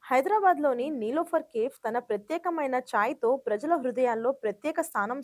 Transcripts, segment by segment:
హైదరాబాద్‌లోని నీలోఫర్ కేఫ్ తన ప్రత్యేకమైన ఛాయ్‌తో ప్రజల హృదయాల్లో ప్రత్యేక స్థానం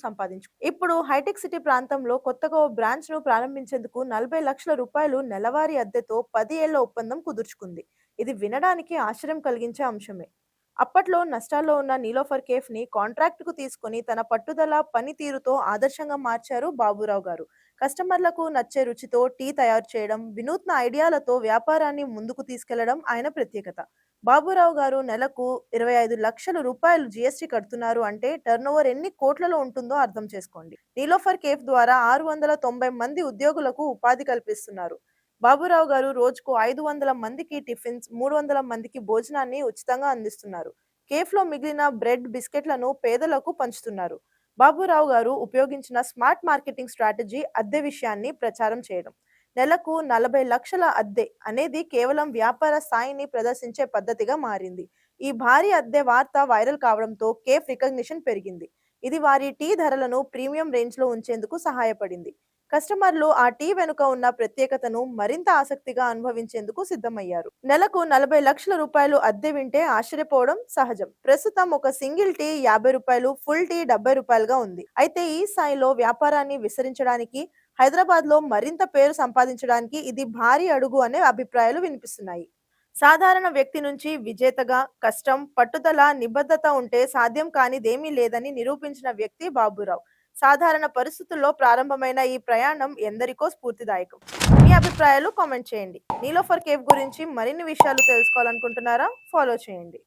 ఇప్పుడు హైటెక్ సిటీ ప్రాంతంలో కొత్తగా ఓ బ్రాంచ్‌ను ప్రారంభించేందుకు రూ. 40,00,000 నెలవారీ అద్దెతో 10 ఏళ్ల ఒప్పందం కుదుర్చుకుంది. ఇది వినడానికి ఆశ్చర్యం కలిగించే అంశమే. అప్పట్లో నష్టాల్లో ఉన్న నీలోఫర్ కేఫ్‌ని కాంట్రాక్ట్‌కు తీసుకొని తన పట్టుదల, పనితీరుతో ఆదర్శంగా మార్చారు బాబురావు గారు. కస్టమర్లకు నచ్చే రుచితో టీ తయారు చేయడం, వినూత్న ఐడియాలతో వ్యాపారాన్ని ముందుకు తీసుకెళ్లడం ఆయన ప్రత్యేకత. బాబురావు గారు నెలకు రూ. 25,00,000 జీఎస్టీ కడుతున్నారు అంటే టర్నోవర్ ఎన్ని కోట్లలో ఉంటుందో అర్థం చేసుకోండి. నీలోఫర్ కేఫ్ ద్వారా 690 మంది ఉద్యోగులకు ఉపాధి కల్పిస్తున్నారు. బాబురావు గారు రోజుకు 500 మందికి టిఫిన్స్, 300 మందికి భోజనాన్ని ఉచితంగా అందిస్తున్నారు. కేఫ్‌లో మిగిలిన బ్రెడ్, బిస్కెట్లను పేదలకు పంచుతున్నారు. బాబురావు గారు ఉపయోగించిన స్మార్ట్ మార్కెటింగ్ స్ట్రాటజీ అద్దె విషయాన్ని ప్రచారం చేయడం. నెలకు 40,00,000 అద్దె అనేది కేవలం వ్యాపార స్థాయిని ప్రదర్శించే పద్ధతిగా మారింది. ఈ భారీ అద్దె వార్త వైరల్ కావడంతో కేఫ్ రికగ్నిషన్ పెరిగింది. ఇది వారి టీ ధరలను ప్రీమియం రేంజ్‌లో ఉంచేందుకు సహాయపడింది. కస్టమర్లు ఆ టీ వెనుక ఉన్న ప్రత్యేకతను మరింత ఆసక్తిగా అనుభవించేందుకు సిద్ధమయ్యారు. నెలకు రూ. 40,00,000 అద్దె వింటే ఆశ్చర్యపోవడం సహజం. ప్రస్తుతం ఒక సింగిల్ టీ రూ. 50, ఫుల్ టీ రూ. 70గా ఉంది. అయితే ఈ స్థాయిలో వ్యాపారాన్ని విస్తరించడానికి, హైదరాబాద్లో మరింత పేరు సంపాదించడానికి ఇది భారీ అడుగు అనే అభిప్రాయాలు వినిపిస్తున్నాయి. సాధారణ వ్యక్తి నుంచి విజేతగా కష్టం, పట్టుదల, నిబద్ధత ఉంటే సాధ్యం కానిదేమీ లేదని నిరూపించిన వ్యక్తి బాబురావు. సాధారణ పరిస్థితుల్లో ప్రారంభమైన ఈ ప్రయాణం ఎందరికో స్ఫూర్తిదాయకం. మీ అభిప్రాయాలు కామెంట్ చేయండి. నీలోఫర్ కేఫ్ గురించి మరిన్ని విషయాలు తెలుసుకోవాలనుకుంటున్నారా? ఫాలో చేయండి.